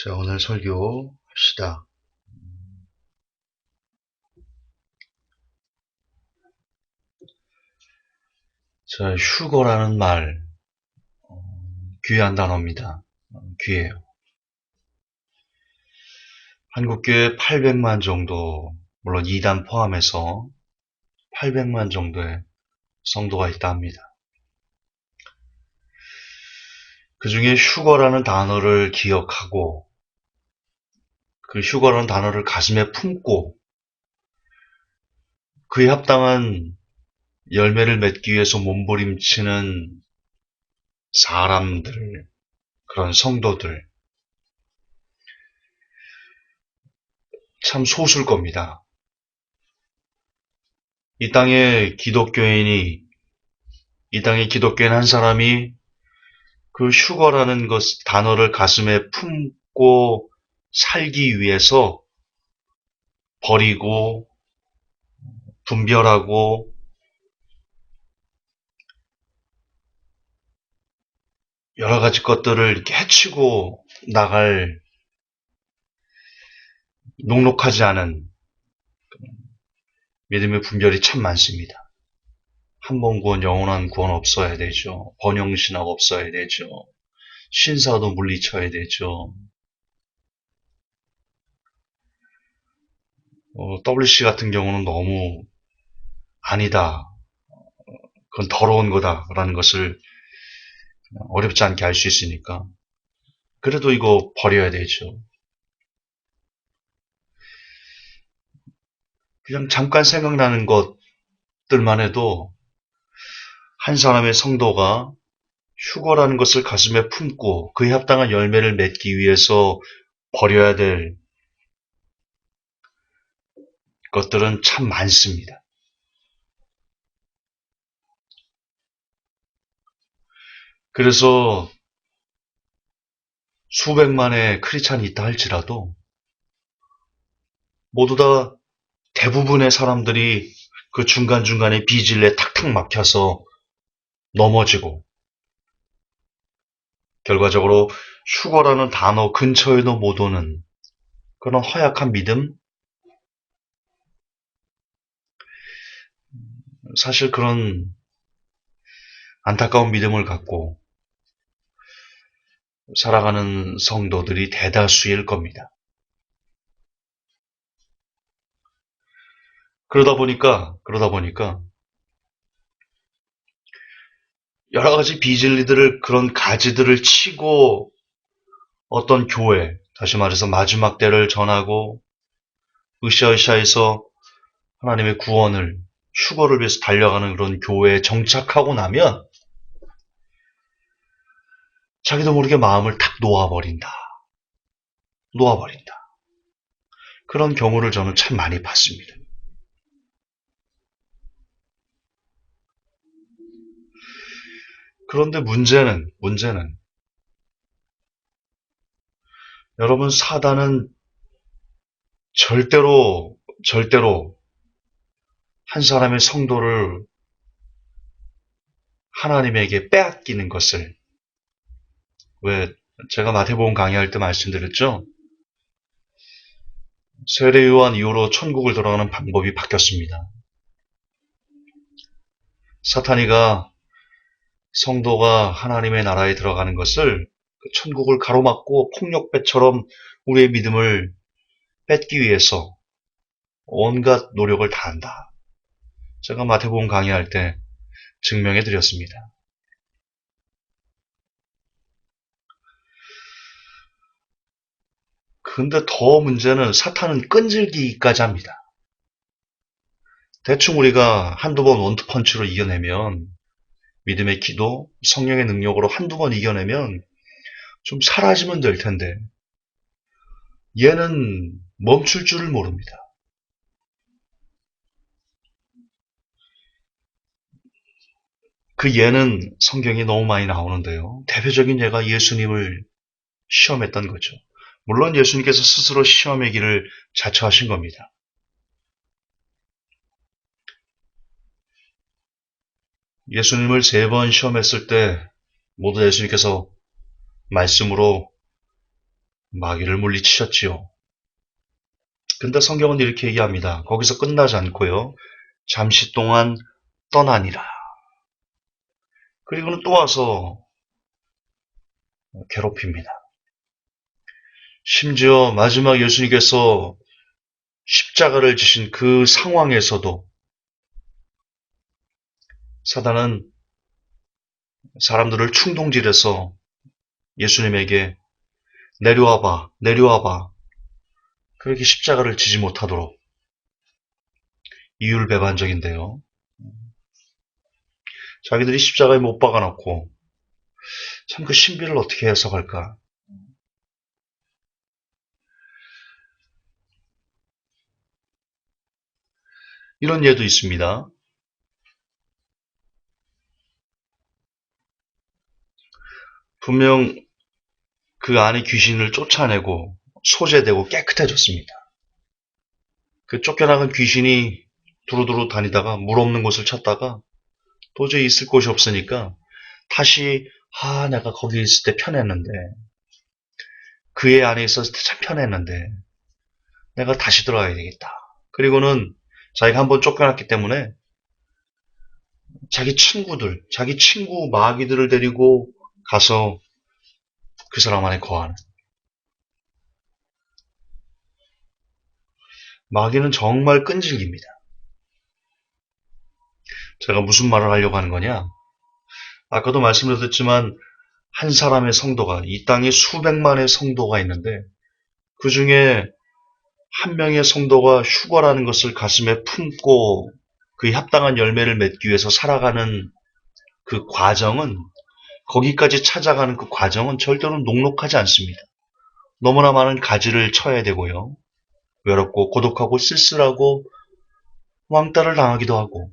자, 오늘 설교 합시다. 자, 휴거라는 말, 귀한 단어입니다. 귀해요. 한국교회 800만 정도, 물론 이단 포함해서 800만 정도의 성도가 있다 합니다. 그 중에 휴거라는 단어를 기억하고, 그 휴거라는 단어를 가슴에 품고, 그에 합당한 열매를 맺기 위해서 몸부림치는 사람들, 그런 성도들, 참 소수일 겁니다. 이 땅에 기독교인이, 이 땅에 기독교인 한 사람이 그 휴거라는 단어를 가슴에 품고 살기 위해서 버리고 분별하고 여러 가지 것들을 이렇게 해치고 나갈 녹록하지 않은 믿음의 분별이 참 많습니다. 한 번 구원, 영원한 구원 없어야 되죠. 번영신학 없어야 되죠. 신사도 물리쳐야 되죠. WC 같은 경우는 너무 아니다. 그건 더러운 거다라는 것을 어렵지 않게 알 수 있으니까. 그래도 이거 버려야 되죠. 그냥 잠깐 생각나는 것들만 해도 한 사람의 성도가 휴거라는 것을 가슴에 품고 그에 합당한 열매를 맺기 위해서 버려야 될 것들은 참 많습니다. 그래서 수백만의 크리스찬이 있다 할지라도 모두 다 대부분의 사람들이 그 중간중간에 비질에 탁탁 막혀서 넘어지고 결과적으로 휴거라는 단어 근처에도 못 오는 그런 허약한 믿음, 사실 그런 안타까운 믿음을 갖고 살아가는 성도들이 대다수일 겁니다. 그러다 보니까 여러 가지 비진리들을 그런 가지들을 치고 어떤 교회, 다시 말해서 마지막 때를 전하고 으쌰으쌰해서 하나님의 구원을 휴거를 위해서 달려가는 그런 교회에 정착하고 나면 자기도 모르게 마음을 탁 놓아버린다. 그런 경우를 저는 참 많이 봤습니다. 그런데 문제는 여러분 사단은 절대로 한 사람의 성도를 하나님에게 빼앗기는 것을 왜 제가 마태복음 강의할 때 말씀드렸죠? 세례 요한 이후로 천국을 돌아가는 방법이 바뀌었습니다. 사탄이가 성도가 하나님의 나라에 들어가는 것을 천국을 가로막고 폭력배처럼 우리의 믿음을 뺏기 위해서 온갖 노력을 다한다. 제가 마태복음 강의할 때 증명해 드렸습니다. 근데 더 문제는 사탄은 끈질기기까지 합니다. 대충 우리가 한두 번 원투펀치로 이겨내면 믿음의 기도, 성령의 능력으로 한두 번 이겨내면 좀 사라지면 될 텐데 얘는 멈출 줄을 모릅니다. 그 얘는 성경이 너무 많이 나오는데요. 대표적인 예가 예수님을 시험했던 거죠. 물론 예수님께서 스스로 시험의 길을 자처하신 겁니다. 예수님을 3번 시험했을 때 모두 예수님께서 말씀으로 마귀를 물리치셨지요. 근데 성경은 이렇게 얘기합니다. 거기서 끝나지 않고요. 잠시 동안 떠나니라. 그리고는 또 와서 괴롭힙니다. 심지어 마지막 예수님께서 십자가를 지신 그 상황에서도 사단은 사람들을 충동질해서 예수님에게 내려와봐, 내려와봐. 그렇게 십자가를 지지 못하도록 이율배반적인데요. 자기들이 십자가에 못 박아놓고 참 그 신비를 어떻게 해석할까? 이런 예도 있습니다. 분명 그 안에 귀신을 쫓아내고 소재되고 깨끗해졌습니다. 그 쫓겨나간 귀신이 두루두루 다니다가 물 없는 곳을 찾다가 도저히 있을 곳이 없으니까 다시 내가 거기 있을 때 편했는데 그의 안에 있었을 때 참 편했는데 내가 다시 들어가야 되겠다. 그리고는 자기가 한번 쫓겨났기 때문에 자기 친구들, 자기 친구 마귀들을 데리고 가서 그 사람 안에 거하는. 마귀는 정말 끈질깁니다. 제가 무슨 말을 하려고 하는 거냐? 아까도 말씀드렸지만 한 사람의 성도가, 이 땅에 수백만의 성도가 있는데 그 중에 한 명의 성도가 휴거라는 것을 가슴에 품고 그 합당한 열매를 맺기 위해서 살아가는 그 과정은, 거기까지 찾아가는 그 과정은 절대로 녹록하지 않습니다. 너무나 많은 가지를 쳐야 되고요. 외롭고 고독하고 쓸쓸하고 왕따를 당하기도 하고,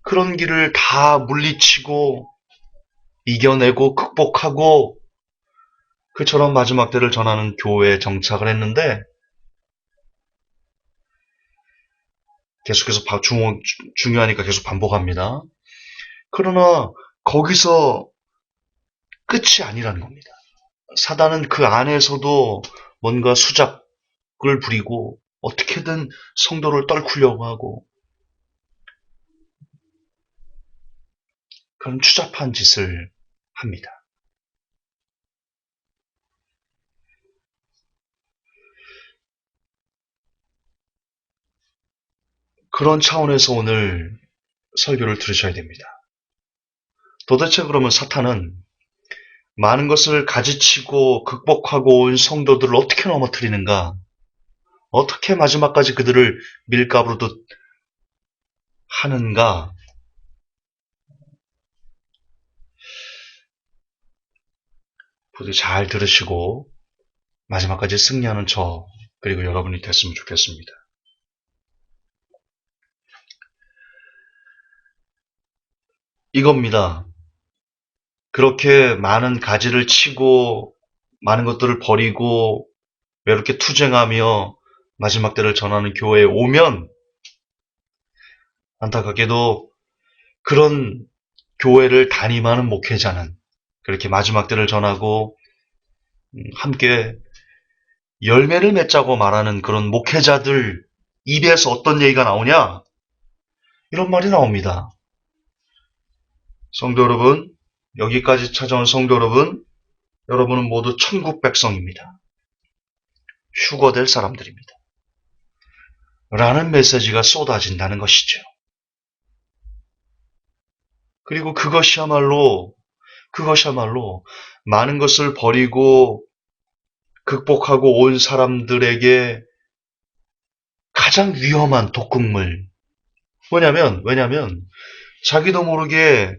그런 길을 다 물리치고 이겨내고 극복하고 그처럼 마지막 때를 전하는 교회에 정착을 했는데, 계속해서 중요하니까 계속 반복합니다. 그러나 거기서 끝이 아니라는 겁니다. 사단은 그 안에서도 뭔가 수작을 부리고 어떻게든 성도를 떨구려고 하고 그런 추잡한 짓을 합니다. 그런 차원에서 오늘 설교를 들으셔야 됩니다. 도대체 그러면 사탄은 많은 것을 가지치고 극복하고 온 성도들을 어떻게 넘어뜨리는가? 어떻게 마지막까지 그들을 밀가부르듯 하는가? 부디 잘 들으시고 마지막까지 승리하는 저, 그리고 여러분이 됐으면 좋겠습니다. 이겁니다. 그렇게 많은 가지를 치고 많은 것들을 버리고 외롭게 투쟁하며 마지막 때를 전하는 교회에 오면 안타깝게도 그런 교회를 담임하는 목회자는, 그렇게 마지막 때를 전하고 함께 열매를 맺자고 말하는 그런 목회자들 입에서 어떤 얘기가 나오냐? 이런 말이 나옵니다. 성도 여러분, 여기까지 찾아온 성도 여러분, 여러분은 모두 천국 백성입니다. 휴거될 사람들입니다. 라는 메시지가 쏟아진다는 것이죠. 그리고 그것이야말로 많은 것을 버리고 극복하고 온 사람들에게 가장 위험한 독극물. 왜냐면 자기도 모르게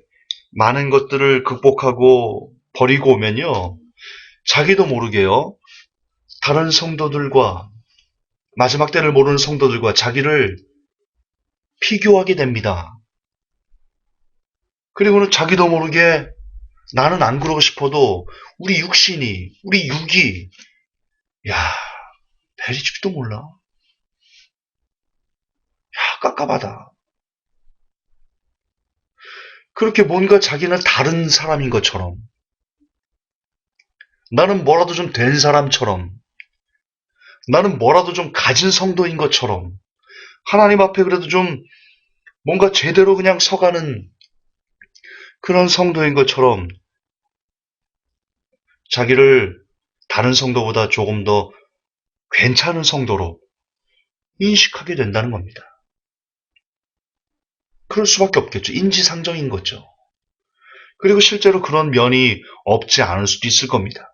많은 것들을 극복하고 버리고 오면요, 자기도 모르게요, 다른 성도들과, 마지막 때를 모르는 성도들과 자기를 비교하게 됩니다. 그리고는 자기도 모르게 나는 안 그러고 싶어도 우리 육신이, 우리 육이, 야, 베리집도 몰라. 야, 깝깝하다. 그렇게 뭔가 자기는 다른 사람인 것처럼, 나는 뭐라도 좀 된 사람처럼, 나는 뭐라도 좀 가진 성도인 것처럼, 하나님 앞에 그래도 좀 뭔가 제대로 그냥 서가는 그런 성도인 것처럼 자기를 다른 성도보다 조금 더 괜찮은 성도로 인식하게 된다는 겁니다. 그럴 수밖에 없겠죠. 인지상정인 거죠. 그리고 실제로 그런 면이 없지 않을 수도 있을 겁니다.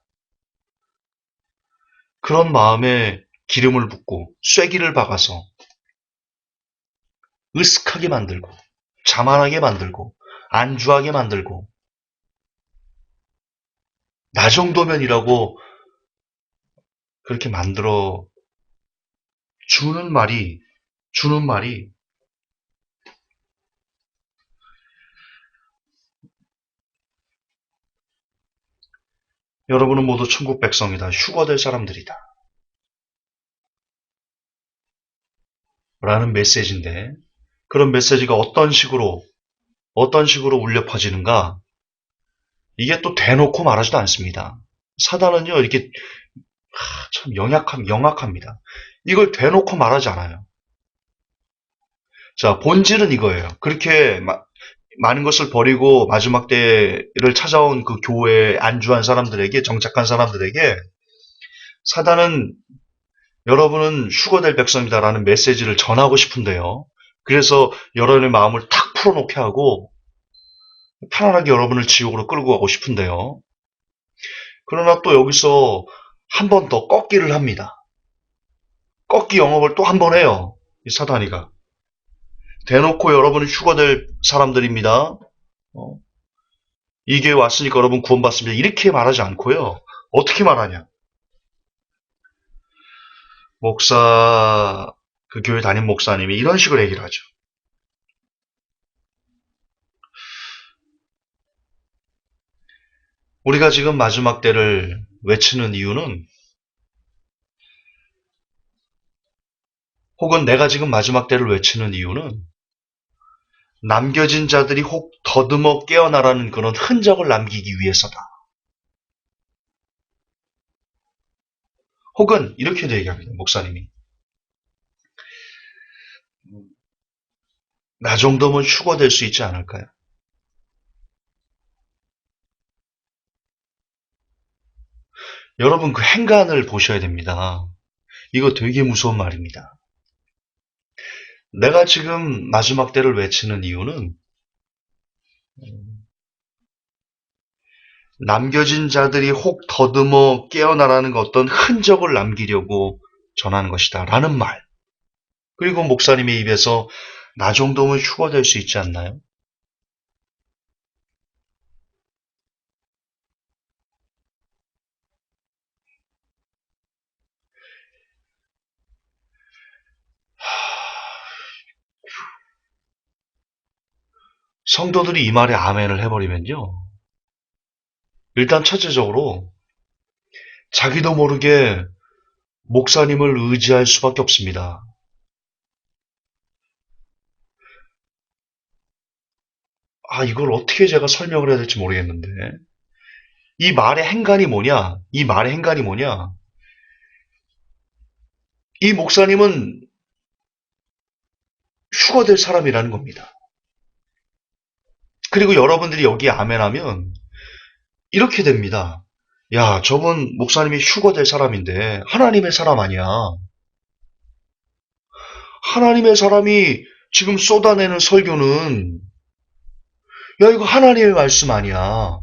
그런 마음에 기름을 붓고 쐐기를 박아서 으슥하게 만들고 자만하게 만들고 안주하게 만들고 나 정도면이라고 그렇게 만들어 주는 말이 여러분은 모두 천국 백성이다. 휴거될 사람들이다. 라는 메시지인데 그런 메시지가 어떤 식으로 울려 퍼지는가? 이게 또 대놓고 말하지도 않습니다. 사단은요, 이렇게 참 영악합니다. 이걸 대놓고 말하지 않아요. 자, 본질은 이거예요. 그렇게 많은 것을 버리고 마지막 때를 찾아온 그 교회에 안주한 사람들에게, 정착한 사람들에게 사단은 여러분은 휴거될 백성이다라는 메시지를 전하고 싶은데요. 그래서 여러분의 마음을 탁 풀어놓게 하고 편안하게 여러분을 지옥으로 끌고 가고 싶은데요. 그러나 또 여기서 한 번 더 꺾기를 합니다. 꺾기 영업을 또 한 번 해요. 이 사단이가. 대놓고 여러분은 휴거될 사람들입니다. 이 교회 왔으니까 여러분 구원받습니다. 이렇게 말하지 않고요. 어떻게 말하냐. 그 교회 담임 목사님이 이런 식으로 얘기를 하죠. 우리가 지금 마지막 때를 외치는 이유는 혹은 내가 지금 마지막 때를 외치는 이유는 남겨진 자들이 혹 더듬어 깨어나라는 그런 흔적을 남기기 위해서다. 혹은 이렇게도 얘기합니다. 목사님이. 나 정도면 휴거될 수 있지 않을까요? 여러분 그 행간을 보셔야 됩니다. 이거 되게 무서운 말입니다. 내가 지금 마지막 때를 외치는 이유는 남겨진 자들이 혹 더듬어 깨어나라는 어떤 흔적을 남기려고 전하는 것이다. 라는 말. 그리고 목사님의 입에서 나 정도면 휴거될 수 있지 않나요? 성도들이 이 말에 아멘을 해버리면요. 일단 첫째적으로 자기도 모르게 목사님을 의지할 수밖에 없습니다. 이걸 어떻게 제가 설명을 해야 될지 모르겠는데. 이 말의 행간이 뭐냐? 이 말의 행간이 뭐냐? 이 목사님은 휴거될 사람이라는 겁니다. 그리고 여러분들이 여기에 아멘하면 이렇게 됩니다. 야, 저분 목사님이 휴거될 사람인데 하나님의 사람 아니야. 하나님의 사람이 지금 쏟아내는 설교는 야, 이거 하나님의 말씀 아니야.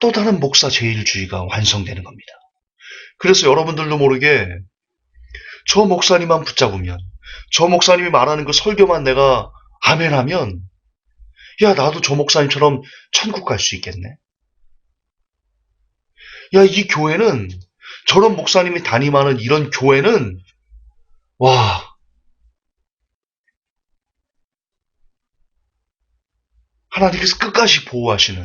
또 다른 목사 제일주의가 완성되는 겁니다. 그래서 여러분들도 모르게 저 목사님만 붙잡으면, 저 목사님이 말하는 그 설교만 내가 아멘하면, 야, 나도 저 목사님처럼 천국 갈 수 있겠네. 야, 이 교회는, 저런 목사님이 담임하는 이런 교회는, 와, 하나님께서 끝까지 보호하시는,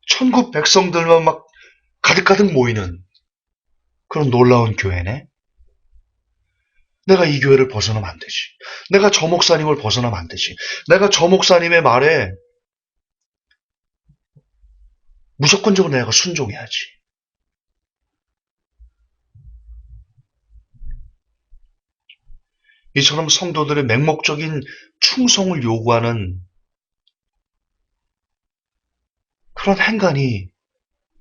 천국 백성들만 막 가득가득 모이는 그런 놀라운 교회네. 내가 이 교회를 벗어나면 안 되지. 내가 저 목사님을 벗어나면 안 되지. 내가 저 목사님의 말에 무조건적으로 내가 순종해야지. 이처럼 성도들의 맹목적인 충성을 요구하는 그런 행간이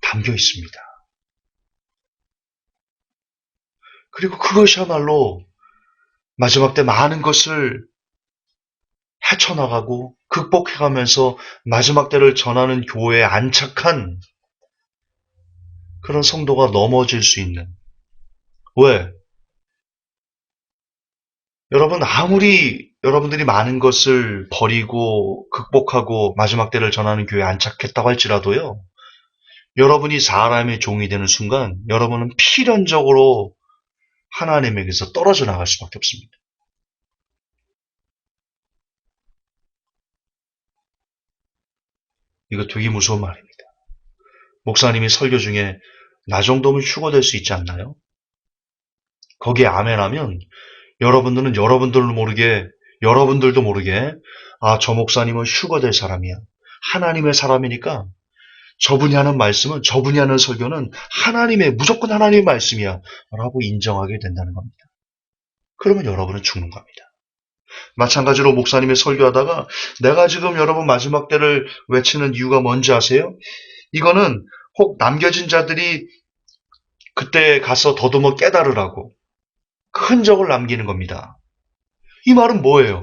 담겨 있습니다. 그리고 그것이야말로 마지막 때 많은 것을 헤쳐나가고 극복해가면서 마지막 때를 전하는 교회에 안착한 그런 성도가 넘어질 수 있는. 왜? 여러분, 아무리 여러분들이 많은 것을 버리고 극복하고 마지막 때를 전하는 교회에 안착했다고 할지라도요, 여러분이 사람의 종이 되는 순간 여러분은 필연적으로 하나님에게서 떨어져 나갈 수밖에 없습니다. 이거 되게 무서운 말입니다. 목사님이 설교 중에 나 정도면 휴거될 수 있지 않나요? 거기에 아멘하면 여러분들은 여러분들도 모르게 아, 저 목사님은 휴거될 사람이야. 하나님의 사람이니까 저분이 하는 말씀은 저분이 하는 설교는 무조건 하나님의 말씀이야 라고 인정하게 된다는 겁니다. 그러면 여러분은 죽는 겁니다. 마찬가지로 목사님이 설교하다가 내가 지금 여러분 마지막 때를 외치는 이유가 뭔지 아세요? 이거는 혹 남겨진 자들이 그때 가서 더듬어 깨달으라고 그 흔적을 남기는 겁니다. 이 말은 뭐예요?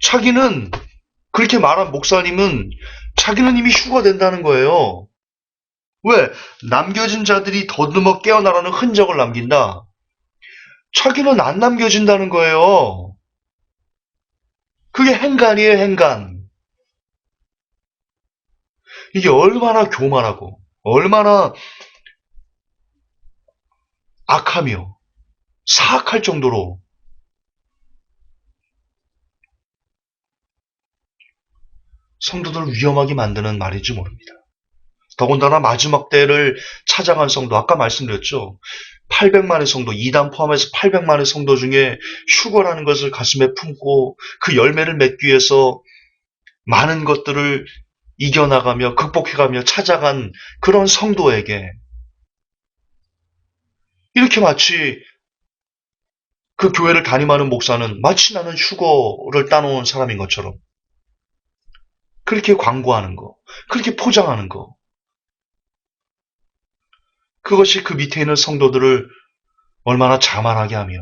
자기는 그렇게 말한 목사님은 자기는 이미 휴가된다는 거예요. 왜? 남겨진 자들이 더듬어 깨어나라는 흔적을 남긴다. 자기는 안 남겨진다는 거예요. 그게 행간이에요, 행간. 이게 얼마나 교만하고 얼마나 악하며 사악할 정도로 성도들을 위험하게 만드는 말인지 모릅니다. 더군다나 마지막 때를 찾아간 성도, 아까 말씀드렸죠. 800만의 성도, 이단 포함해서 800만의 성도 중에 휴거라는 것을 가슴에 품고 그 열매를 맺기 위해서 많은 것들을 이겨나가며 극복해가며 찾아간 그런 성도에게 이렇게 마치 그 교회를 담임하는 목사는 마치 나는 휴거를 따놓은 사람인 것처럼 그렇게 광고하는 거, 그렇게 포장하는 거, 그것이 그 밑에 있는 성도들을 얼마나 자만하게 하며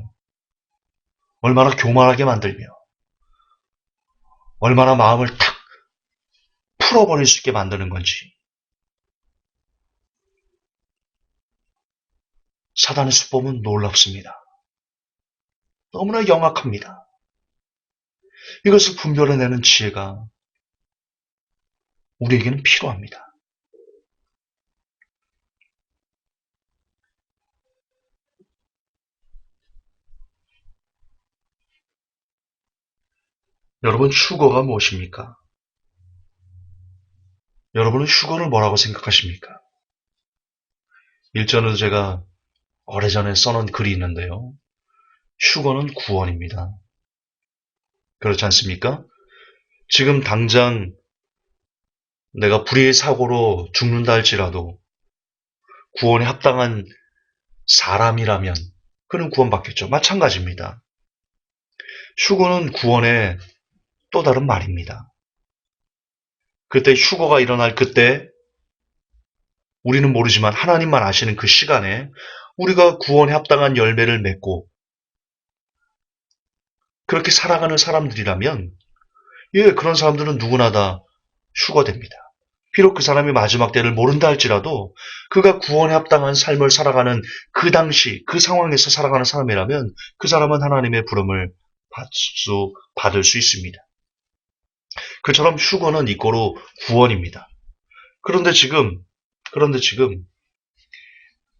얼마나 교만하게 만들며 얼마나 마음을 탁 풀어버릴 수 있게 만드는 건지. 사단의 수법은 놀랍습니다. 너무나 영악합니다. 이것을 분별해내는 지혜가 우리에게는 필요합니다. 여러분, 휴거가 무엇입니까? 여러분은 휴거를 뭐라고 생각하십니까? 일전에도 제가 오래전에 써놓은 글이 있는데요. 휴거는 구원입니다. 그렇지 않습니까? 지금 당장 내가 불의의 사고로 죽는다 할지라도 구원에 합당한 사람이라면 그는 구원받겠죠. 마찬가지입니다. 휴거는 구원의 또 다른 말입니다. 그때 휴거가 일어날 그때 우리는 모르지만 하나님만 아시는 그 시간에 우리가 구원에 합당한 열매를 맺고 그렇게 살아가는 사람들이라면 예, 그런 사람들은 누구나 다 휴거됩니다. 비록 그 사람이 마지막 때를 모른다 할지라도 그가 구원에 합당한 삶을 살아가는 그 당시 그 상황에서 살아가는 사람이라면 그 사람은 하나님의 부름을 받을 수 있습니다. 그처럼 휴거는 이꼬로 구원입니다. 그런데 지금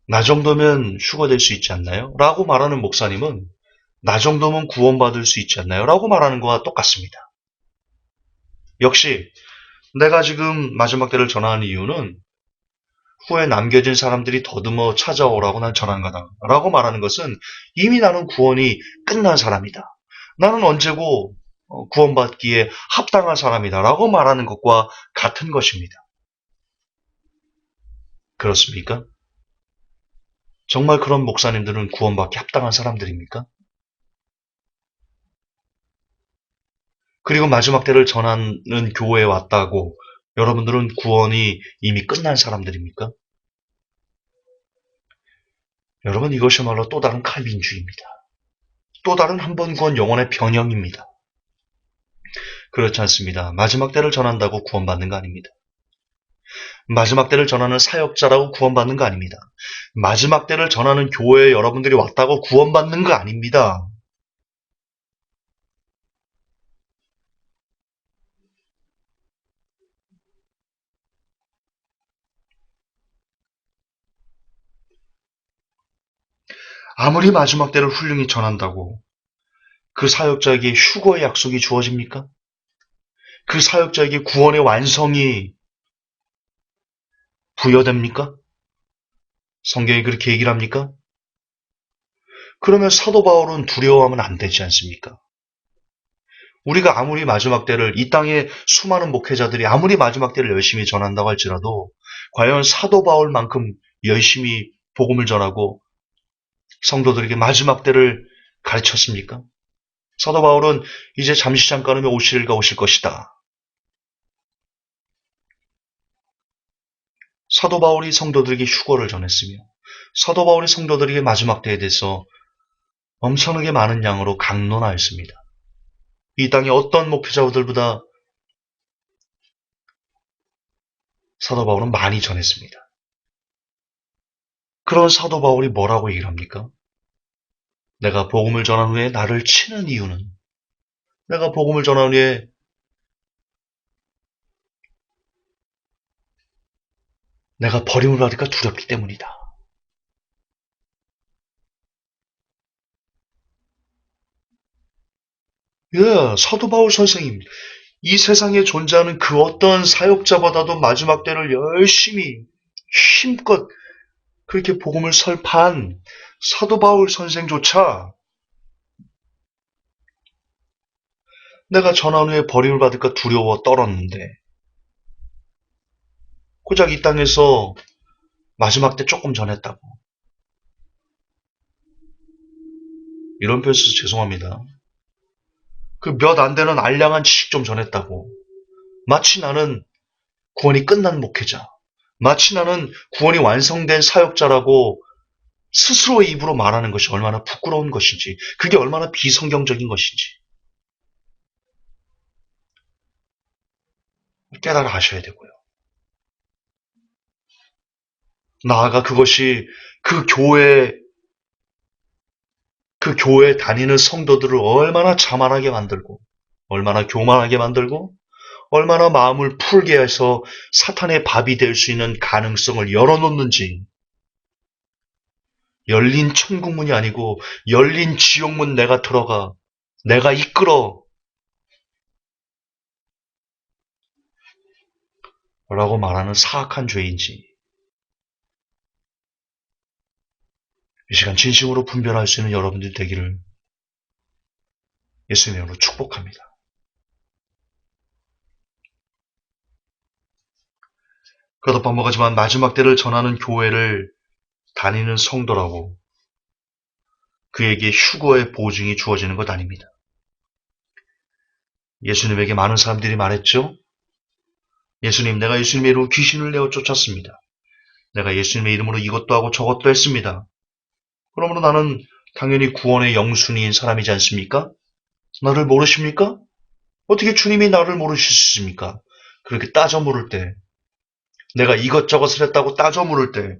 나 정도면 휴거될 수 있지 않나요? 라고 말하는 목사님은 나 정도면 구원받을 수 있지 않나요? 라고 말하는 것과 똑같습니다. 역시 내가 지금 마지막 때를 전하는 이유는 후에 남겨진 사람들이 더듬어 찾아오라고 난 전한 거다 라고 말하는 것은 이미 나는 구원이 끝난 사람이다. 나는 언제고 구원받기에 합당한 사람이다 라고 말하는 것과 같은 것입니다. 그렇습니까? 정말 그런 목사님들은 구원받기 합당한 사람들입니까? 그리고 마지막 때를 전하는 교회에 왔다고 여러분들은 구원이 이미 끝난 사람들입니까? 여러분, 이것이야말로 또 다른 칼빈주의입니다. 또 다른 한 번 구원 영혼의 변형입니다. 그렇지 않습니다. 마지막 때를 전한다고 구원받는 거 아닙니다. 마지막 때를 전하는 사역자라고 구원받는 거 아닙니다. 마지막 때를 전하는 교회에 여러분들이 왔다고 구원받는 거 아닙니다. 아무리 마지막 때를 훌륭히 전한다고 그 사역자에게 휴거의 약속이 주어집니까? 그 사역자에게 구원의 완성이 부여됩니까? 성경이 그렇게 얘기를 합니까? 그러면 사도 바울은 두려워하면 안 되지 않습니까? 우리가 아무리 마지막 때를 이 땅의 수많은 목회자들이 아무리 마지막 때를 열심히 전한다고 할지라도 과연 사도 바울만큼 열심히 복음을 전하고 성도들에게 마지막 때를 가르쳤습니까? 사도 바울은 이제 잠시 잠깐 후면 오실 이가 오실 것이다. 사도 바울이 성도들에게 휴거를 전했으며 사도 바울이 성도들에게 마지막 때에 대해서 엄청나게 많은 양으로 강론하였습니다. 이 땅의 어떤 목회자들보다 사도 바울은 많이 전했습니다. 그런 사도 바울이 뭐라고 얘기를 합니까? 내가 복음을 전한 후에 나를 치는 이유는 내가 복음을 전한 후에 내가 버림을 받을까 두렵기 때문이다. 예, 사도 바울 선생님, 이 세상에 존재하는 그 어떤 사역자보다도 마지막 때를 열심히 힘껏 그렇게 복음을 설파한 사도 바울 선생조차 내가 전한 후에 버림을 받을까 두려워 떨었는데 고작 이 땅에서 마지막 때 조금 전했다고. 이런 표현 써서 죄송합니다. 그 몇 안 되는 알량한 지식 좀 전했다고. 마치 나는 구원이 끝난 목회자, 마치 나는 구원이 완성된 사역자라고 스스로 입으로 말하는 것이 얼마나 부끄러운 것인지, 그게 얼마나 비성경적인 것인지 깨달아 하셔야 되고요. 나아가 그것이 그 교회, 그 교회 다니는 성도들을 얼마나 자만하게 만들고, 얼마나 교만하게 만들고, 얼마나 마음을 풀게 해서 사탄의 밥이 될 수 있는 가능성을 열어놓는지, 열린 천국문이 아니고 열린 지옥문 내가 들어가, 내가 이끌어 라고 말하는 사악한 죄인지 이 시간 진심으로 분별할 수 있는 여러분들이 되기를 예수님의 이름으로 축복합니다. 그러다 반복하지만 마지막 때를 전하는 교회를 다니는 성도라고 그에게 휴거의 보증이 주어지는 것 아닙니다. 예수님에게 많은 사람들이 말했죠. 예수님, 내가 예수님의 이름으로 귀신을 내어 쫓았습니다. 내가 예수님의 이름으로 이것도 하고 저것도 했습니다. 그러므로 나는 당연히 구원의 영순이인 사람이지 않습니까? 나를 모르십니까? 어떻게 주님이 나를 모르실 수 있습니까? 그렇게 따져 물을 때, 내가 이것저것을 했다고 따져 물을 때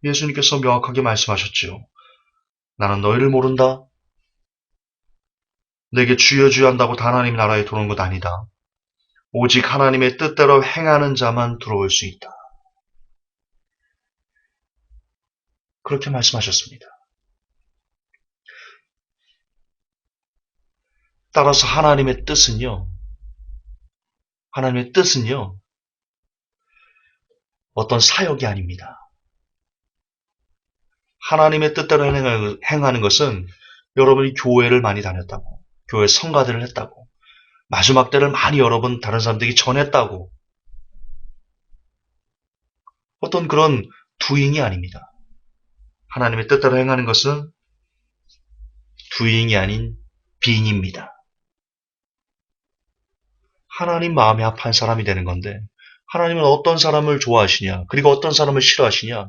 예수님께서 명확하게 말씀하셨지요. 나는 너희를 모른다. 내게 주여 주여 한다고 다 하나님 나라에 들어오는 것 아니다. 오직 하나님의 뜻대로 행하는 자만 들어올 수 있다. 그렇게 말씀하셨습니다. 따라서 하나님의 뜻은요, 어떤 사역이 아닙니다. 하나님의 뜻대로 행하는 것은 여러분이 교회를 많이 다녔다고, 교회 성가대를 했다고, 마지막 때를 많이 여러분 다른 사람들에게 전했다고, 어떤 그런 doing이 아닙니다. 하나님의 뜻대로 행하는 것은 doing이 아닌 being입니다. 하나님 마음에 합한 사람이 되는 건데 하나님은 어떤 사람을 좋아하시냐 그리고 어떤 사람을 싫어하시냐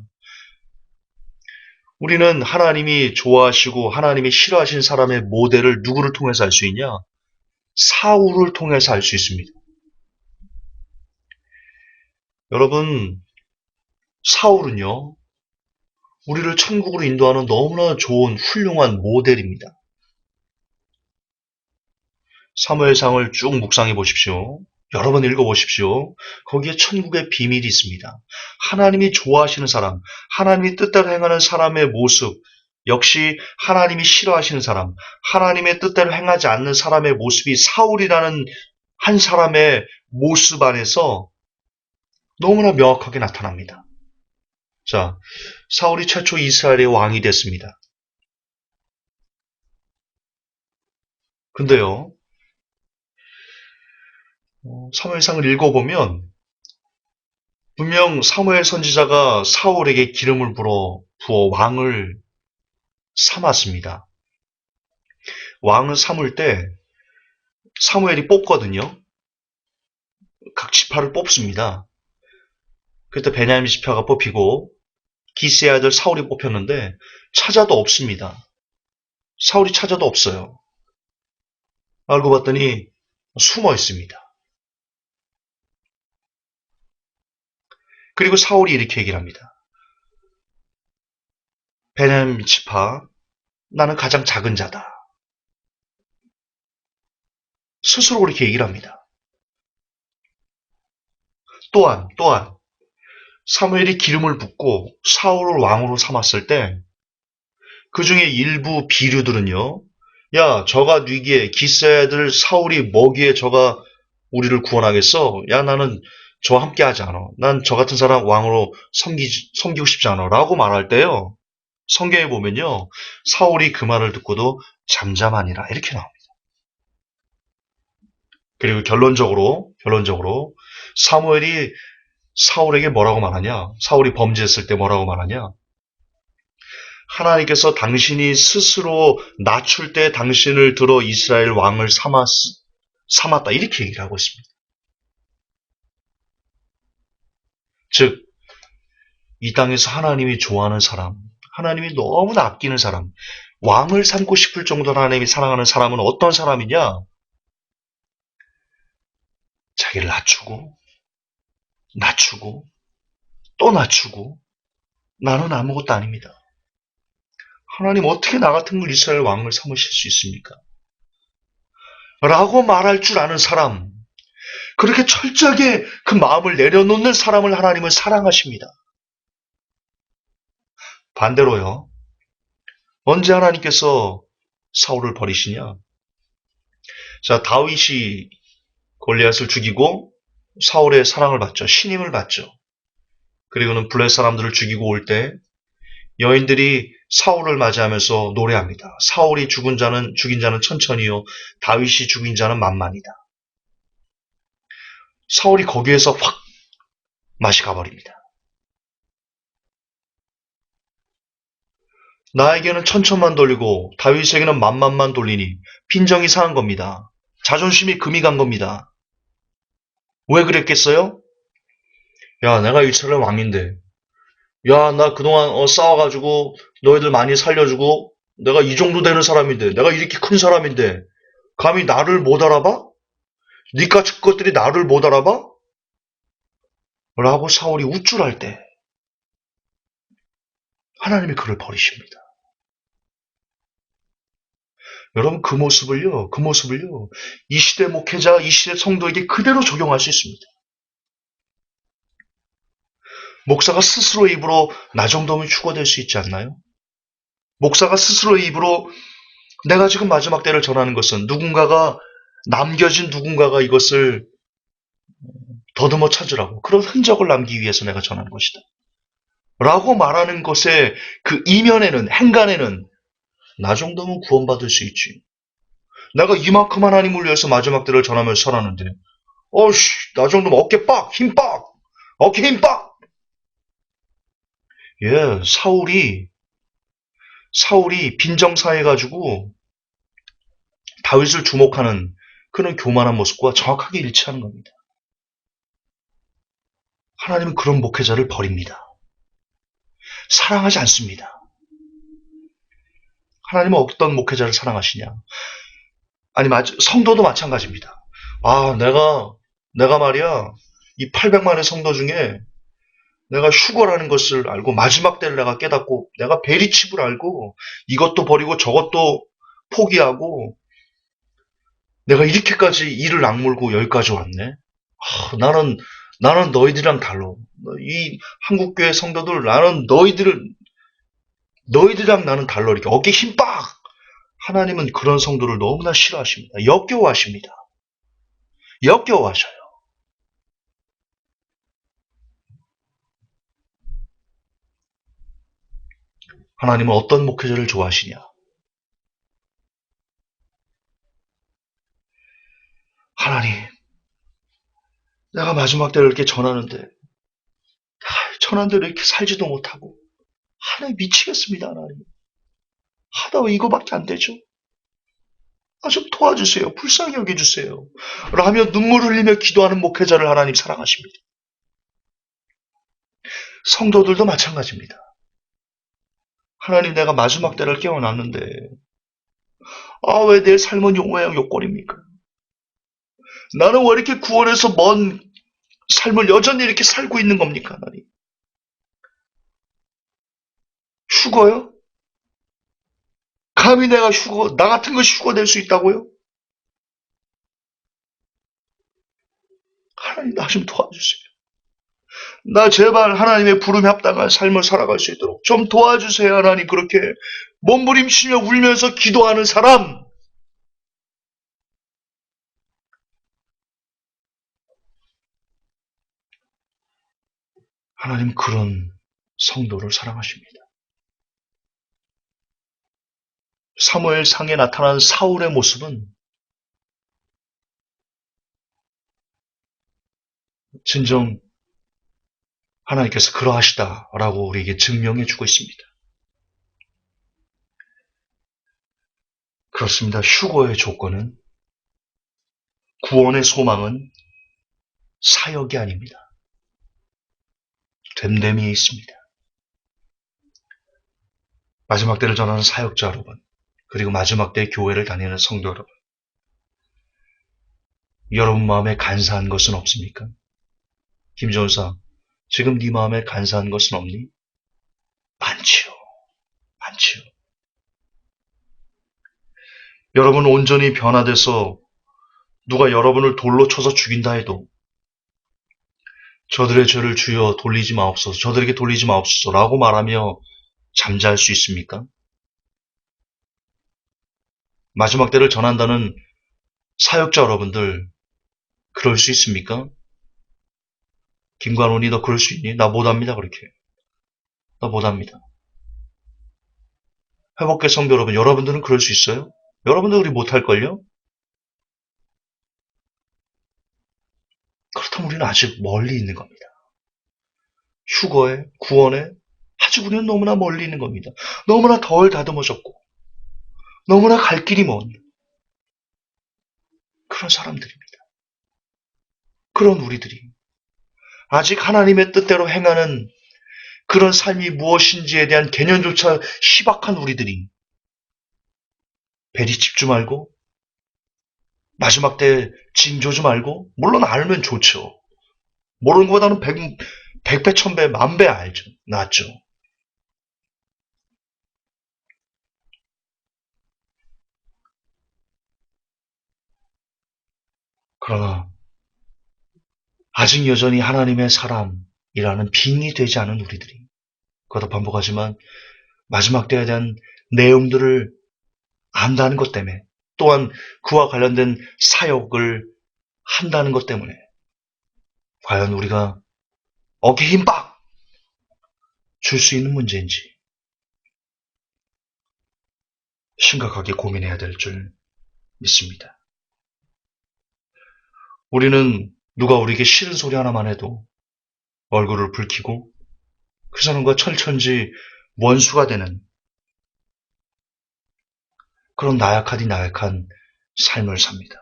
우리는 하나님이 좋아하시고 하나님이 싫어하시는 사람의 모델을 누구를 통해서 알 수 있냐? 사울을 통해서 알 수 있습니다. 여러분, 사울은요, 우리를 천국으로 인도하는 너무나 좋은 훌륭한 모델입니다. 사무엘상을 쭉 묵상해 보십시오. 여러 번 읽어보십시오. 거기에 천국의 비밀이 있습니다. 하나님이 좋아하시는 사람, 하나님이 뜻대로 행하는 사람의 모습, 역시 하나님이 싫어하시는 사람, 하나님의 뜻대로 행하지 않는 사람의 모습이 사울이라는 한 사람의 모습 안에서 너무나 명확하게 나타납니다. 자, 사울이 최초 이스라엘의 왕이 됐습니다. 근데요, 사무엘상을 읽어보면 분명 사무엘 선지자가 사울에게 기름을 부어 왕을 삼았습니다. 왕을 삼을 때 사무엘이 뽑거든요. 각 지파를 뽑습니다. 그때 베냐민 지파가 뽑히고 기스의 아들 사울이 뽑혔는데 찾아도 없습니다. 사울이 찾아도 없어요. 알고 봤더니 숨어 있습니다. 그리고 사울이 이렇게 얘기를 합니다. 베냐민 지파, 나는 가장 작은 자다. 스스로 그렇게 얘기를 합니다. 또한 사무엘이 기름을 붓고 사울을 왕으로 삼았을 때 그 중에 일부 비류들은요. 야, 저가 뉘기에 기스의 아들 사울이 뭐기에 저가 우리를 구원하겠어? 야, 나는 저와 함께 하지 않아. 난 저 같은 사람 왕으로 섬기고 싶지 않아. 라고 말할 때요. 성경에 보면요. 사울이 그 말을 듣고도 잠잠하니라. 이렇게 나옵니다. 그리고 결론적으로 사무엘이 사울에게 뭐라고 말하냐? 사울이 범죄했을 때 뭐라고 말하냐? 하나님께서 당신이 스스로 낮출 때 당신을 들어 이스라엘 왕을 삼았다. 이렇게 얘기를 하고 있습니다. 즉, 이 땅에서 하나님이 좋아하는 사람, 하나님이 너무나 아끼는 사람, 왕을 삼고 싶을 정도로 하나님이 사랑하는 사람은 어떤 사람이냐? 자기를 낮추고, 또 낮추고, 나는 아무것도 아닙니다. 하나님 어떻게 나 같은 걸 이스라엘 왕을 삼으실 수 있습니까? 라고 말할 줄 아는 사람, 그렇게 철저하게 그 마음을 내려놓는 사람을 하나님은 사랑하십니다. 반대로요. 언제 하나님께서 사울을 버리시냐? 자, 다윗이 골리앗을 죽이고 사울의 사랑을 받죠. 신임을 받죠. 그리고는 블레 사람들을 죽이고 올 때 여인들이 사울을 맞이하면서 노래합니다. 사울이 죽인 자는 천천히요. 다윗이 죽인 자는 만만이다. 사울이 거기에서 확 맛이 가버립니다. 나에게는 천천만 돌리고 다윗에게는 만만만 돌리니 빈정이 상한 겁니다. 자존심이 금이 간 겁니다. 왜 그랬겠어요? 야, 내가 이스라엘 왕인데, 야, 나 그동안 싸워가지고 너희들 많이 살려주고 내가 이 정도 되는 사람인데, 내가 이렇게 큰 사람인데 감히 나를 못 알아봐? 니까짓 것들이 나를 못 알아봐? 라고 사울이 우쭐할 때 하나님이 그를 버리십니다. 여러분 그 모습을요 이 시대 목회자, 이 시대 성도에게 그대로 적용할 수 있습니다. 목사가 스스로 입으로 나 정도면 휴거될 수 있지 않나요? 목사가 스스로 입으로 내가 지금 마지막 때를 전하는 것은 남겨진 누군가가 이것을 더듬어 찾으라고 그런 흔적을 남기기 위해서 내가 전하는 것이다. 라고 말하는 것의 그 이면에는, 행간에는 나 정도면 구원받을 수 있지. 내가 이만큼 하나님을 위해서 마지막 때를 전하면서 살았는데 나 정도면 어깨 빡! 힘 빡! 어깨 힘 빡! 예, 사울이 빈정사해가지고 다윗을 주목하는 그런 교만한 모습과 정확하게 일치하는 겁니다. 하나님은 그런 목회자를 버립니다. 사랑하지 않습니다. 하나님은 어떤 목회자를 사랑하시냐? 아니, 성도도 마찬가지입니다. 아, 내가 말이야, 이 800만의 성도 중에 내가 휴거라는 것을 알고 마지막 때를 내가 깨닫고 내가 베리칩을 알고 이것도 버리고 저것도 포기하고 내가 이렇게까지 이를 악물고 여기까지 왔네. 나는 너희들이랑 달라. 이 한국교회 성도들 나는 너희들이랑 나는 달라. 이렇게 어깨 힘 빡. 하나님은 그런 성도를 너무나 싫어하십니다. 역겨워하십니다. 역겨워하셔요. 하나님은 어떤 목회자를 좋아하시냐? 하나님, 내가 마지막 때를 이렇게 전하는데 전한 대로 이렇게 살지도 못하고 하나님 미치겠습니다. 하나님. 하다 왜 이거밖에 안 되죠? 좀 도와주세요. 불쌍히 여겨주세요. 라며 눈물 흘리며 기도하는 목회자를 하나님 사랑하십니다. 성도들도 마찬가지입니다. 하나님 내가 마지막 때를 깨어났는데 왜 내 삶은 용모양 욕거리입니까? 나는 왜 이렇게 구원에서 먼 삶을 여전히 이렇게 살고 있는 겁니까? 하나님. 휴거요? 감히 내가 나 같은 것이 휴거 될 수 있다고요? 하나님 나 좀 도와주세요. 나 제발 하나님의 부름에 합당한 삶을 살아갈 수 있도록 좀 도와주세요. 하나님 그렇게 몸부림치며 울면서 기도하는 사람 하나님 그런 성도를 사랑하십니다. 사무엘상에 나타난 사울의 모습은 진정 하나님께서 그러하시다라고 우리에게 증명해 주고 있습니다. 그렇습니다. 휴거의 조건은 구원의 소망은 사역이 아닙니다. 됨됨이에 있습니다. 마지막 때를 전하는 사역자 여러분, 그리고 마지막 때 교회를 다니는 성도 여러분, 여러분 마음에 간사한 것은 없습니까? 김전사, 지금 네 마음에 간사한 것은 없니? 많지요. 많지요. 여러분 온전히 변화돼서 누가 여러분을 돌로 쳐서 죽인다 해도 저들의 죄를 주여 돌리지 마옵소서, 저들에게 돌리지 마옵소서 라고 말하며 잠잘 수 있습니까? 마지막 때를 전한다는 사역자 여러분들 그럴 수 있습니까? 김관원이 너 그럴 수 있니? 나 못합니다 그렇게. 나 못합니다. 회복계 성도 여러분, 여러분들은 그럴 수 있어요? 여러분들 우리 못할걸요? 그렇다면 우리는 아직 멀리 있는 겁니다. 휴거에, 구원에 아직 우리는 너무나 멀리 있는 겁니다. 너무나 덜 다듬어졌고 너무나 갈 길이 먼 그런 사람들입니다. 그런 우리들이 아직 하나님의 뜻대로 행하는 그런 삶이 무엇인지에 대한 개념조차 희박한 우리들이 베리 짚지 말고 마지막 때 징조지 말고 물론 알면 좋죠. 모르는 것보다는 백배, 천배, 만배 알죠. 낫죠. 그러나 아직 여전히 하나님의 사람이라는 빙이 되지 않은 우리들이 그것도 반복하지만 마지막 때에 대한 내용들을 안다는 것 때문에 또한 그와 관련된 사역을 한다는 것 때문에 과연 우리가 어깨 힘 빡 줄 수 있는 문제인지 심각하게 고민해야 될 줄 믿습니다. 우리는 누가 우리에게 싫은 소리 하나만 해도 얼굴을 붉히고 그 사람과 철천지 원수가 되는 그런 나약하디 나약한 삶을 삽니다.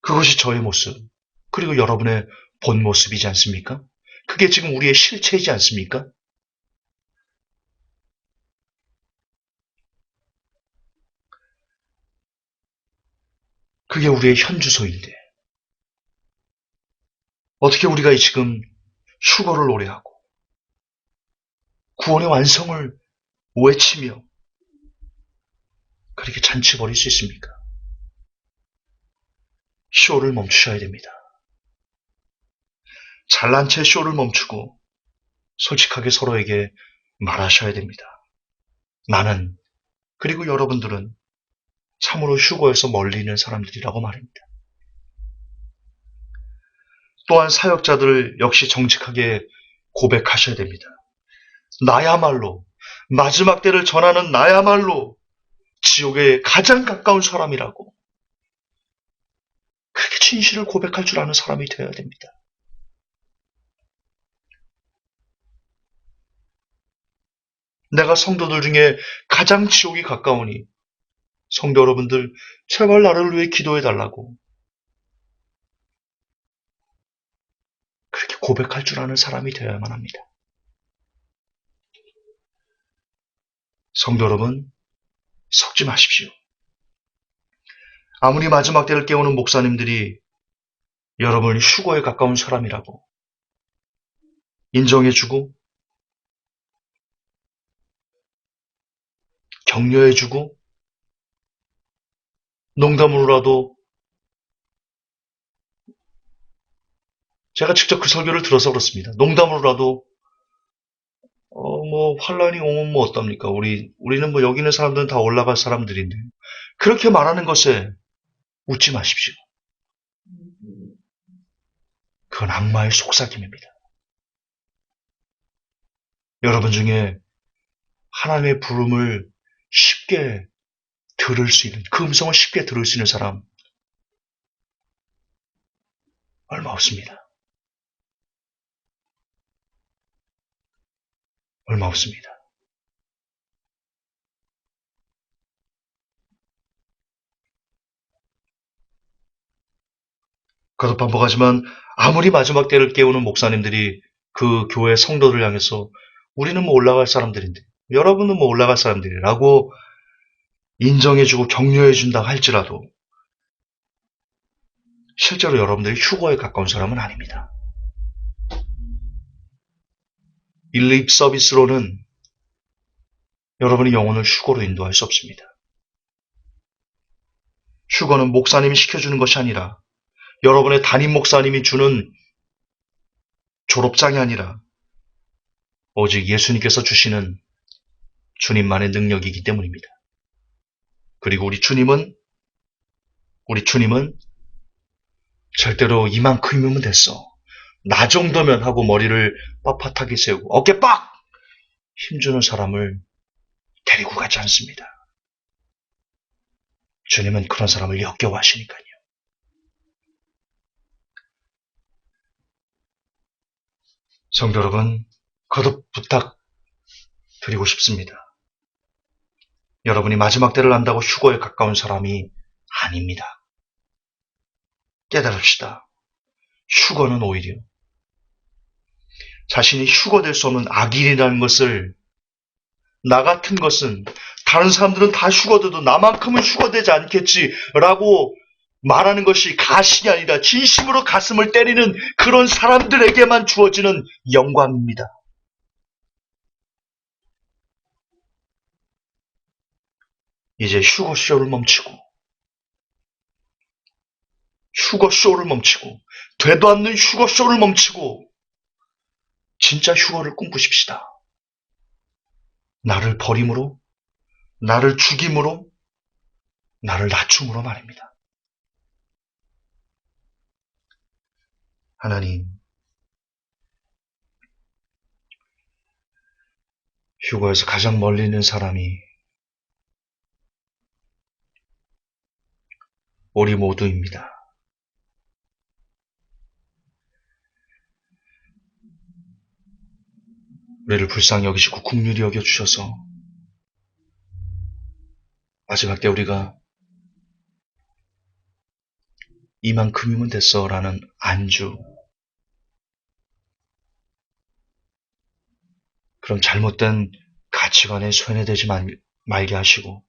그것이 저의 모습, 그리고 여러분의 본 모습이지 않습니까? 그게 지금 우리의 실체이지 않습니까? 그게 우리의 현주소인데 어떻게 우리가 지금 휴거를 노래하고 구원의 완성을 외치며 그렇게 잔치 벌일 수 있습니까? 쇼를 멈추셔야 됩니다. 잘난 채 쇼를 멈추고 솔직하게 서로에게 말하셔야 됩니다. 나는, 그리고 여러분들은 참으로 휴거에서 멀리 있는 사람들이라고 말입니다. 또한 사역자들 역시 정직하게 고백하셔야 됩니다. 나야말로, 마지막 때를 전하는 나야말로 지옥에 가장 가까운 사람이라고 그렇게 진실을 고백할 줄 아는 사람이 되어야 됩니다. 내가 성도들 중에 가장 지옥이 가까우니 성도 여러분들 제발 나를 위해 기도해 달라고 그렇게 고백할 줄 아는 사람이 되어야만 합니다. 성도 여러분, 속지 마십시오. 아무리 마지막 때를 깨우는 목사님들이 여러분을 휴거에 가까운 사람이라고 인정해주고 격려해주고 농담으로라도 제가 직접 그 설교를 들어서 그렇습니다. 농담으로라도 환란이 오면 뭐 어떻습니까? 우리는 뭐 여기 있는 사람들은 다 올라갈 사람들인데 그렇게 말하는 것에 웃지 마십시오. 그건 악마의 속삭임입니다. 여러분 중에 하나님의 부름을 쉽게 들을 수 있는, 그 음성을 쉽게 들을 수 있는 사람 얼마 없습니다. 얼마 없습니다. 거듭 반복하지만 아무리 마지막 때를 깨우는 목사님들이 그 교회 성도들 향해서 우리는 뭐 올라갈 사람들인데 여러분은 뭐 올라갈 사람들이라고 인정해주고 격려해준다 할지라도 실제로 여러분들이 휴거에 가까운 사람은 아닙니다. 립 서비스로는 여러분의 영혼을 휴거로 인도할 수 없습니다. 휴거는 목사님이 시켜주는 것이 아니라 여러분의 담임 목사님이 주는 졸업장이 아니라 오직 예수님께서 주시는 주님만의 능력이기 때문입니다. 그리고 우리 주님은 절대로 이만큼이면 됐어. 나 정도면 하고 머리를 빳빳하게 세우고 어깨 빡! 힘주는 사람을 데리고 가지 않습니다. 주님은 그런 사람을 역겨워하시니까요. 성도 여러분, 거듭 부탁드리고 싶습니다. 여러분이 마지막 때를 안다고 휴거에 가까운 사람이 아닙니다. 깨달읍시다. 휴거는 오히려 자신이 휴거될 수 없는 악인이라는 것을 나 같은 것은 다른 사람들은 다 휴거돼도 나만큼은 휴거되지 않겠지라고 말하는 것이 가식이 아니라 진심으로 가슴을 때리는 그런 사람들에게만 주어지는 영광입니다. 이제 휴거쇼를 멈추고 되도 않는 휴거쇼를 멈추고 진짜 휴거를 꿈꾸십시다. 나를 버림으로, 나를 죽임으로, 나를 낮춤으로 말입니다. 하나님, 휴거에서 가장 멀리 있는 사람이 우리 모두입니다. 우리를 불쌍히 여기시고 긍휼히 여겨주셔서 마지막 때 우리가 이만큼이면 됐어라는 안주, 그런 잘못된 가치관에 소외되지 말게 하시고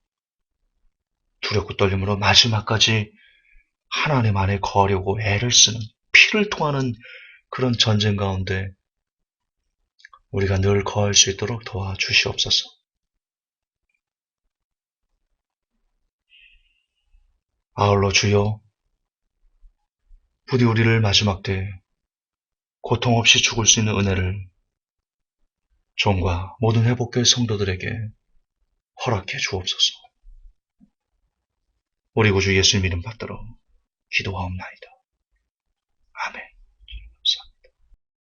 두렵고 떨림으로 마지막까지 하나님 안에 거하려고 애를 쓰는 피를 통하는 그런 전쟁 가운데 우리가 늘 거할 수 있도록 도와주시옵소서. 아울러 주여, 부디 우리를 마지막 때에 고통 없이 죽을 수 있는 은혜를 종과 모든 회복교회 성도들에게 허락해 주옵소서. 우리 구주 예수님 이름 받들어 기도하옵나이다. 아멘.